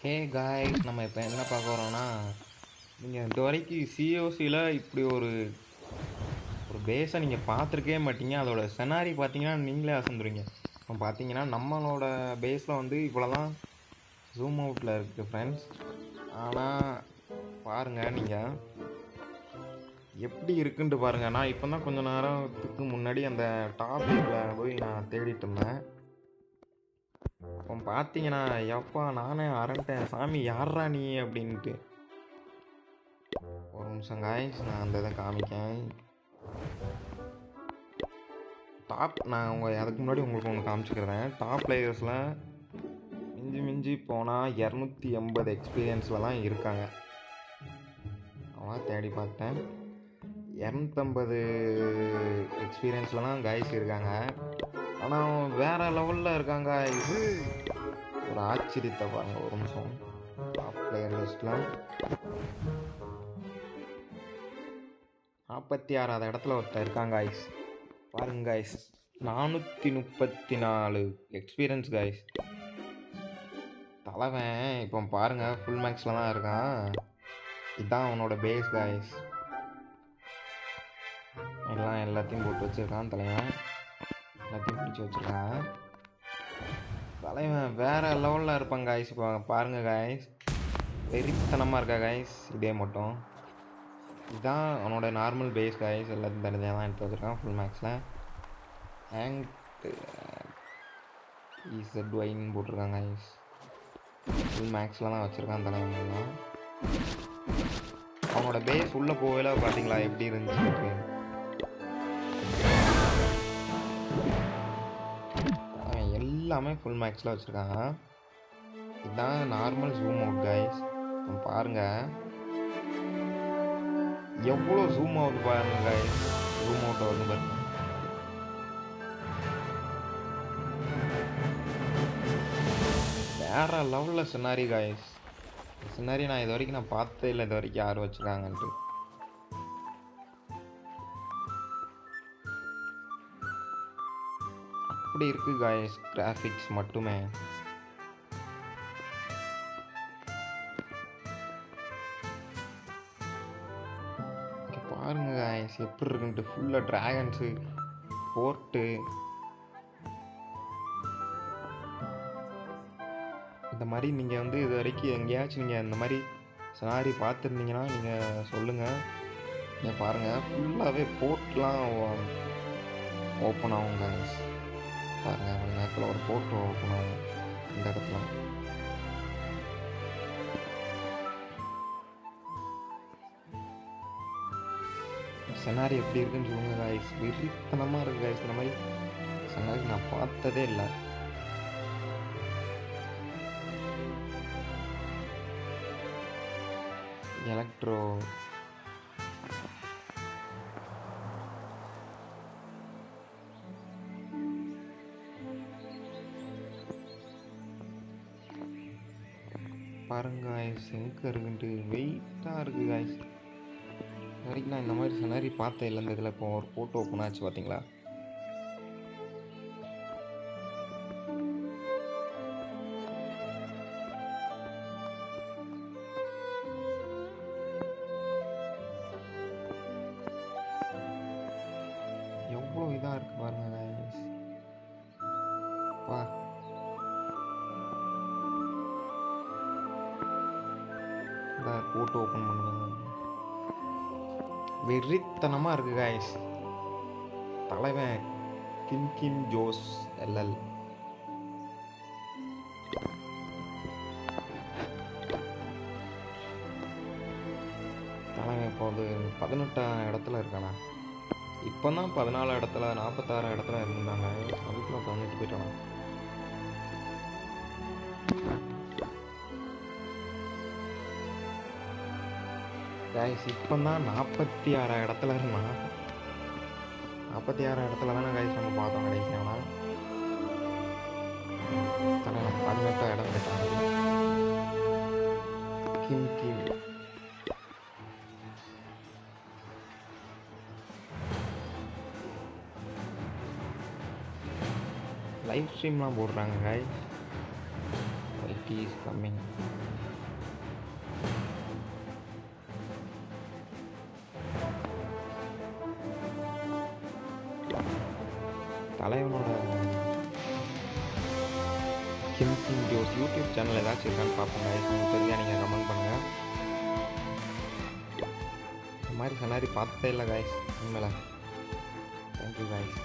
Hey guys, நம்ம இப்போ என்ன பார்க்க போகிறோம்னா, நீங்கள் இது வரைக்கும் சிஓசியில் இப்படி ஒரு ஒரு பேஸை நீங்கள் பார்த்துருக்கவே மாட்டீங்க. அதோட செனாரி பார்த்தீங்கன்னா நீங்களே அசந்துருவீங்க. இப்போ பார்த்தீங்கன்னா நம்மளோட பேஸில் வந்து இவ்வளோதான் ஜூம் அவுட்டில் இருக்குது ஃப்ரெண்ட்ஸ். ஆனால் பாருங்கள், நீங்கள் எப்படி இருக்குன்ட்டு பாருங்கள். நான் இப்போ தான் கொஞ்சம் நேரத்துக்கு முன்னாடி அந்த டாப்பிக்கில் போய் நான் தேடிட்டு இருந்தேன். அப்போ பார்த்தீங்கன்னா, எப்பா நானே அரண்டேன், சாமி யார்ரா நீ அப்படின்ட்டு. ஒரு நிமிஷம் காய்ஸ், நான் அந்த இதை காமிக்கேன். நான் அதுக்கு முன்னாடி உங்களுக்கு ஒன்று காமிச்சிக்கிறேன். டாப் பிளேயர்ஸில் மிஞ்சி மிஞ்சி போனால் 280 எக்ஸ்பீரியன்ஸில் தான் இருக்காங்க. அவன் தேடி பார்த்தேன், 250 எக்ஸ்பீரியன்ஸில் தான் காய்ஸ் இருக்காங்க. ஆனால் வேறு லெவலில் இருக்காங்க. இது ஒரு ஆச்சரியத்தை பாருங்க. ஒரு நிமிஷம், டாப் பிளேயர் லிஸ்ட்டில் 46வது இடத்துல ஒருத்தர் இருக்காங்க காய்ஸ். பாருங்க காய்ஸ், 434 எக்ஸ்பீரியன்ஸ் காய்ஸ். தலைவன் இப்போ பாருங்கள் ஃபுல் மேக்ஸில் தான் இருக்கான். இதுதான் அவனோட பேஸ் காய்ஸ். எல்லாத்தையும் போட்டு வச்சுருக்கான் தலைவன், எல்லாத்தையும் பிடிச்சி வச்சுருக்கான். தலைவன் வேறு லெவலில் இருப்பாங்க காய்ஸ். இப்போ பாருங்கள் காய்ஸ், வெறித்தனமாக இருக்கா காய்ஸ். இதே மட்டும் இதுதான் அவனோட நார்மல் பேஸ் காய்ஸ். எல்லாத்தையும் தனியாக தான் எடுத்து வச்சுருக்கான் ஃபுல் மேக்ஸில். அண்ட் இசட்ஒய்ன்னு போட்டிருக்காங்க காய்ஸ். ஃபுல் மேக்ஸில் தான் வச்சுருக்கான் தலைவன். அவனோட பேஸ் உள்ளே போகல பார்த்தீங்களா எப்படி இருந்துச்சு. எல்லாமே ஃபுல் மேக்ஸில் வச்சுருக்காங்க. இதுதான் நார்மல் ஜூம் அவுட் காய்ஸ். பாருங்கள் எவ்வளோ ஜூம் அவுட் பாருங்க காய்ஸ். ஜூம் அவுட் வந்து பாருங்க, வேறு லெவலில் சினாரி காய்ஸ். சினாரி நான் இது வரைக்கும் நான் பார்த்தே இல்லை, இது வரைக்கும் யாரும் வச்சுருக்காங்கன்ட்டு. அப்படி இருக்குது காய்ஸ் கிராஃபிக்ஸ் மட்டுமே. பாருங்க காய்ஸ் எப்படி இருக்குன்ட்டு. ஃபுல்லாக ட்ராகன்ஸு போர்ட்டு. இந்த மாதிரி நீங்கள் வந்து இது வரைக்கும் எங்கேயாச்சும் நீங்கள் இந்த மாதிரி சினாரி பார்த்துருந்தீங்கன்னா நீங்கள் சொல்லுங்கள். நீங்கள் பாருங்கள் ஃபுல்லாகவே போர்ட்லாம் ஓப்பன் ஆகும் காய்ஸ். பாருங்கள் கொஞ்ச நேரத்தில் ஒரு போர்ட் ஓப்பன் ஆகும் இந்த இடத்துல. சினாரி எப்படி இருக்குன்னு சொல்லுங்கள் காய்ஸ். வெறித்தனமாக இருக்குது காய்ஸ். இந்த மாதிரி சினாரி நான் பார்த்ததே இல்லை. எலக்ட்ரோ பாருங்க காய்ஸ் எங்கே இருக்குன்ட்டு. வெயிட்டாக இருக்குது காய்ஸ். வரைக்கும் நான் இந்த மாதிரி சினாரி பார்த்தேன் இல்லை. இந்த இதில் இப்போ ஒரு போட்டோ ஓப்பன் ஆச்சு பார்த்தீங்களா. எவ்வளோ இதாக இருக்குது பாருங்க காய்ஸ். போட்டோ ஓப்பன் பண்ணுவேன். வெறித்தனமாக இருக்குது காய்ஸ். தலைவன் கிம் ஜோஸ் எல்எல். தலைவன் இப்போ வந்து 18ஆம் இடத்துல இருக்கானா. இப்போ தான் 14 இடத்துல 46 இடத்துல இருந்தாங்க. அதுக்குள்ள 18 போயிட்டானா. காய்ஸ் இப்போ தான் 46 இடத்துல இருந்தான். 46 இடத்துல தானே காய்ஸ் நம்ம பார்த்தோம் கடைசியானா. 18 இடம் போயிட்டாங்க. கிம் லைவ் ஸ்ட்ரீம்லாம் போடுறாங்க காய்ஸ். Party is coming. தலைவனோட கிம் ஜோஸ் யூடியூப் சேனல் ஏதாச்சும் இருக்கான்னு பார்ப்போங்க. உங்களுக்கு தெரிஞ்சா நீங்கள் கமெண்ட் பண்ணுங்கள். இந்த மாதிரி சனாரி பார்த்ததே இல்லை காய்ஸ். உண்மையில தேங்க்யூ காய்ஸ்.